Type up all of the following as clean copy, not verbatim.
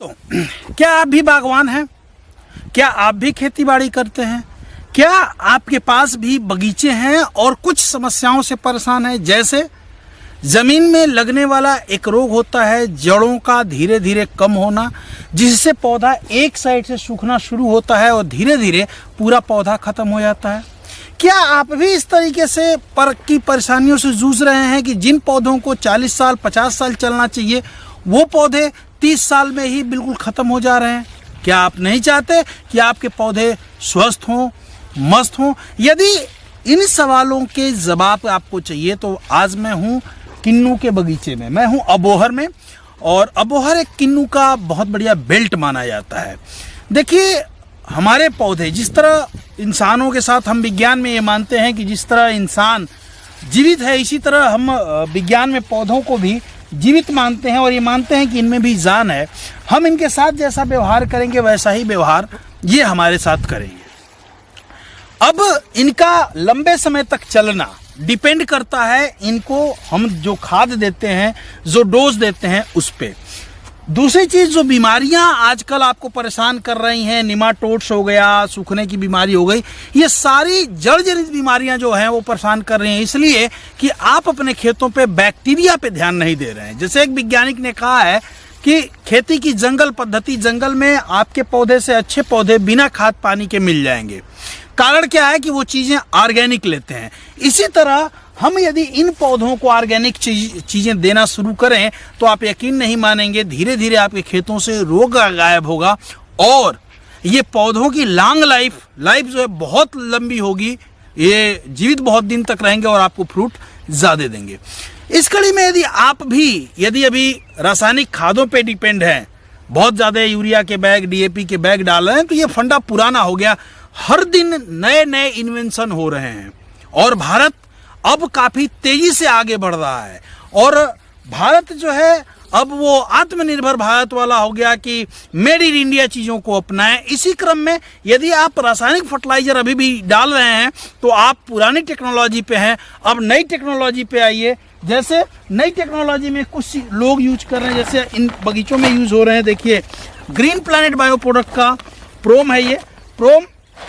तो क्या आप भी बागवान हैं? क्या आप भी खेती बाड़ी करते हैं? क्या आपके पास भी बगीचे हैं और कुछ समस्याओं से परेशान हैं? जैसे जमीन में लगने वाला एक रोग होता है जड़ों का धीरे धीरे कम होना, जिससे पौधा एक साइड से सूखना शुरू होता है और धीरे धीरे पूरा पौधा खत्म हो जाता है। क्या आप भी इस तरीके से की परेशानियों से जूझ रहे हैं कि जिन पौधों को 40 साल 50 साल चलना चाहिए वो पौधे 30 साल में ही बिल्कुल ख़त्म हो जा रहे हैं? क्या आप नहीं चाहते कि आपके पौधे स्वस्थ हों, मस्त हों? यदि इन सवालों के जवाब आपको चाहिए तो आज मैं हूँ किन्नू के बगीचे में, मैं हूँ अबोहर में। और अबोहर एक किन्नू का बहुत बढ़िया बेल्ट माना जाता है। देखिए, हमारे पौधे जिस तरह इंसानों के साथ हम विज्ञान में ये मानते हैं कि जिस तरह इंसान जीवित है, इसी तरह हम विज्ञान में पौधों को भी जीवित मानते हैं और ये मानते हैं कि इनमें भी जान है। हम इनके साथ जैसा व्यवहार करेंगे वैसा ही व्यवहार ये हमारे साथ करेंगे। अब इनका लंबे समय तक चलना डिपेंड करता है इनको हम जो खाद देते हैं, जो डोज देते हैं उस पे। दूसरी चीज़, जो बीमारियां आजकल आपको परेशान कर रही हैं, निमाटोड्स हो गया, सूखने की बीमारी हो गई, ये सारी जड़ जनित बीमारियां जो हैं वो परेशान कर रही हैं, इसलिए कि आप अपने खेतों पे बैक्टीरिया पे ध्यान नहीं दे रहे हैं। जैसे एक वैज्ञानिक ने कहा है कि खेती की जंगल पद्धति, जंगल में आपके पौधे से अच्छे पौधे बिना खाद पानी के मिल जाएंगे। कारण क्या है कि वो चीज़ें ऑर्गेनिक लेते हैं। इसी तरह हम यदि इन पौधों को ऑर्गेनिक चीज़ें देना शुरू करें तो आप यकीन नहीं मानेंगे, धीरे धीरे आपके खेतों से रोग गायब होगा और ये पौधों की लॉन्ग लाइफ जो है बहुत लंबी होगी। ये जीवित बहुत दिन तक रहेंगे और आपको फ्रूट ज़्यादा देंगे। इस कड़ी में यदि अभी रासायनिक खादों पे डिपेंड हैं, बहुत ज़्यादा यूरिया के बैग, डीएपी के बैग डाल रहे हैं, तो ये फंडा पुराना हो गया। हर दिन नए नए इन्वेंशन हो रहे हैं और भारत अब काफ़ी तेज़ी से आगे बढ़ रहा है। और भारत जो है अब वो आत्मनिर्भर भारत वाला हो गया कि मेड इन इंडिया चीज़ों को अपनाएं। इसी क्रम में यदि आप रासायनिक फर्टिलाइज़र अभी भी डाल रहे हैं तो आप पुरानी टेक्नोलॉजी पे हैं, अब नई टेक्नोलॉजी पे आइए। जैसे नई टेक्नोलॉजी में कुछ लोग यूज कर रहे हैं, जैसे इन बगीचों में यूज़ हो रहे हैं। देखिए, ग्रीन प्लैनेट बायो प्रोडक्ट का प्रोम है, ये प्रोम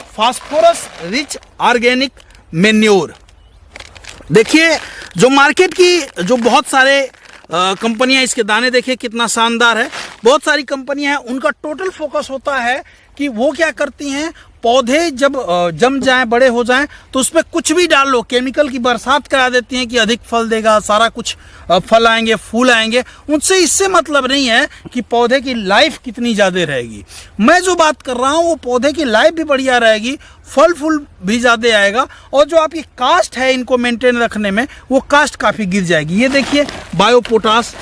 फास्फोरस रिच ऑर्गेनिक मेन्योर। देखिए, जो मार्केट की जो बहुत सारे कंपनियां, इसके दाने देखिए कितना शानदार है। बहुत सारी कंपनियां हैं, उनका टोटल फोकस होता है कि वो क्या करती हैं, पौधे जब जम जाएं, बड़े हो जाएं, तो उसमें कुछ भी डाल लो, केमिकल की बरसात करा देती हैं कि अधिक फल देगा, सारा कुछ फल आएंगे, फूल आएंगे। उनसे इससे मतलब नहीं है कि पौधे की लाइफ कितनी ज़्यादा रहेगी। मैं जो बात कर रहा हूँ वो पौधे की लाइफ भी बढ़िया रहेगी, फल फूल भी ज़्यादा आएगा और जो आपकी कास्ट है इनको मेंटेन रखने में, वो कास्ट काफ़ी गिर जाएगी। ये देखिए बायो पोटास,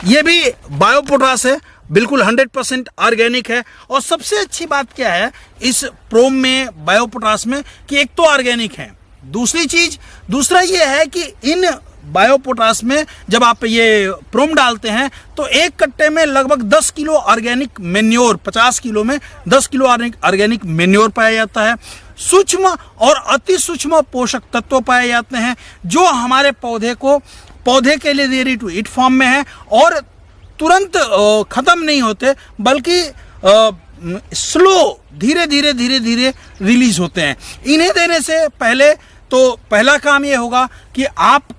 ये भी बायो पोटास है, बिल्कुल 100% ऑर्गेनिक है। और सबसे अच्छी बात क्या है इस प्रोम में, बायो पोटास में, कि एक तो ऑर्गेनिक है। दूसरा ये है कि इन बायो पोटास में जब आप ये प्रोम डालते हैं तो एक कट्टे में लगभग 10 किलो ऑर्गेनिक मेन्योर, 50 किलो में 10 किलो ऑर्गेनिक मेन्योर पाया जाता है। सूक्ष्म और अति सूक्ष्म पोषक तत्व पाए जाते हैं जो हमारे पौधे के लिए रेडी टू ईट फॉर्म में है और तुरंत ख़त्म नहीं होते, बल्कि स्लो धीरे धीरे रिलीज होते हैं। इन्हें देने से पहले तो पहला काम ये होगा कि आप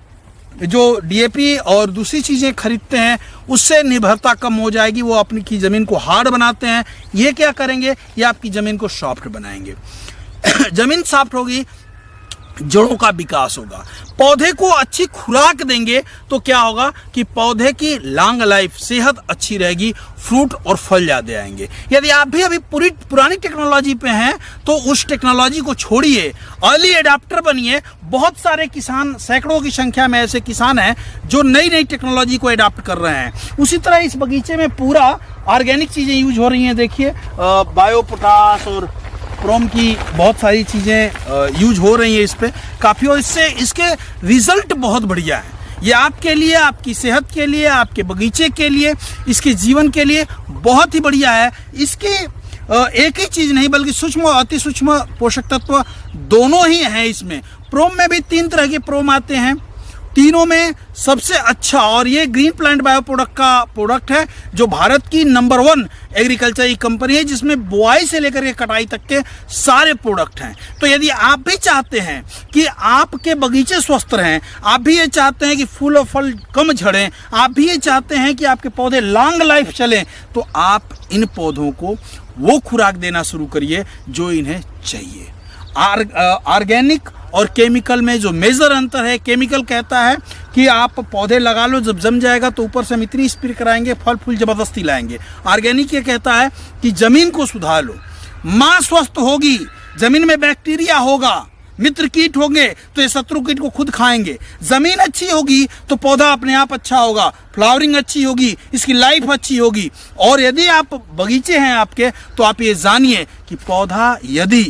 जो डीएपी और दूसरी चीज़ें खरीदते हैं उससे निर्भरता कम हो जाएगी। वो अपनी की ज़मीन को हार्ड बनाते हैं। ये क्या करेंगे, ये आपकी ज़मीन को सॉफ्ट बनाएंगे। ज़मीन सॉफ्ट होगी, जड़ों का विकास होगा। पौधे को अच्छी खुराक देंगे तो क्या होगा कि पौधे की लॉन्ग लाइफ, सेहत अच्छी रहेगी, फ्रूट और फल ज़्यादा आएंगे। यदि आप भी अभी पुरानी टेक्नोलॉजी पे हैं तो उस टेक्नोलॉजी को छोड़िए, अर्ली एडाप्टर बनिए। बहुत सारे किसान, सैकड़ों की संख्या में ऐसे किसान हैं जो नई टेक्नोलॉजी को एडाप्ट कर रहे हैं। उसी तरह इस बगीचे में पूरा ऑर्गेनिक चीज़ें यूज हो रही हैं। देखिए, बायो पोटास और प्रोम की बहुत सारी चीज़ें यूज हो रही हैं इस पे काफ़ी, और इसके रिजल्ट बहुत बढ़िया है। ये आपके लिए, आपकी सेहत के लिए, आपके बगीचे के लिए, इसके जीवन के लिए बहुत ही बढ़िया है। इसके एक ही चीज़ नहीं बल्कि सूक्ष्म और अति सूक्ष्म पोषक तत्व दोनों ही हैं इसमें। प्रोम में भी 3 तरह के प्रोम आते हैं। तीनों में सबसे अच्छा, और ये ग्रीन प्लांट बायो प्रोडक्ट का प्रोडक्ट है जो भारत की नंबर 1 एग्रीकल्चर की कंपनी है, जिसमें बुआई से लेकर के कटाई तक के सारे प्रोडक्ट हैं। तो यदि आप भी चाहते हैं कि आपके बगीचे स्वस्थ रहें, आप भी ये चाहते हैं कि फूल और फल कम झड़ें, आप भी ये चाहते हैं कि आपके पौधे लॉन्ग लाइफ चलें, तो आप इन पौधों को वो खुराक देना शुरू करिए जो इन्हें चाहिए। ऑर्गेनिक और केमिकल में जो मेजर अंतर है, केमिकल कहता है कि आप पौधे लगा लो, जब जम जाएगा तो ऊपर से हम इतनी स्प्रे कराएंगे, फल फूल जबरदस्ती लाएंगे। ऑर्गेनिक ये कहता है कि जमीन को सुधार लो, माँ स्वस्थ होगी, जमीन में बैक्टीरिया होगा, मित्र कीट होंगे तो ये शत्रु कीट को खुद खाएंगे, जमीन अच्छी होगी तो पौधा अपने आप अच्छा होगा, फ्लावरिंग अच्छी होगी, इसकी लाइफ अच्छी होगी। और यदि आप बगीचे हैं आपके, तो आप ये जानिए कि पौधा यदि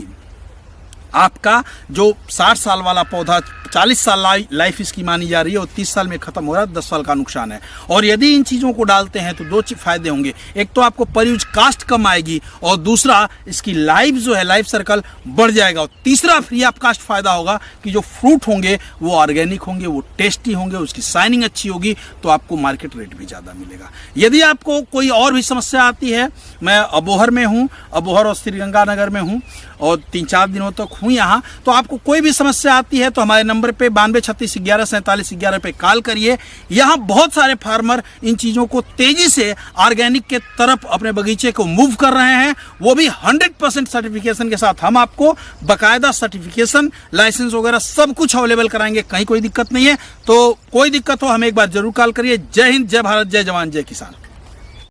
आपका जो 60 साल वाला पौधा 40 साल लाइफ इसकी मानी जा रही है और 30 साल में खत्म हो रहा है, 10 साल का नुकसान है। और यदि इन चीज़ों को डालते हैं तो 2 फायदे होंगे, एक तो आपको पर यूज कास्ट कम आएगी और दूसरा इसकी लाइफ जो है, लाइफ सर्कल बढ़ जाएगा। और तीसरा फ्री ऑफ कास्ट फायदा होगा कि जो फ्रूट होंगे वो ऑर्गेनिक होंगे, वो टेस्टी होंगे, उसकी शाइनिंग अच्छी होगी, तो आपको मार्केट रेट भी ज़्यादा मिलेगा। यदि आपको कोई और भी समस्या आती है, मैं अबोहर में हूँ, अबोहर और श्रीगंगानगर में हूँ और 3-4 दिनों तक हूँ यहाँ, तो आपको कोई भी समस्या आती है तो हमारे नंबर पे 9236114711 पे कॉल करिए। यहाँ बहुत सारे फार्मर इन चीज़ों को तेजी से ऑर्गेनिक के तरफ अपने बगीचे को मूव कर रहे हैं, वो भी 100% सर्टिफिकेशन के साथ। हम आपको बाकायदा सर्टिफिकेशन, लाइसेंस वगैरह सब कुछ अवेलेबल कराएंगे, कहीं कोई दिक्कत नहीं है। तो कोई दिक्कत हो हमें एक बार जरूर कॉल करिए। जय हिंद, जय भारत, जय जवान, जय किसान।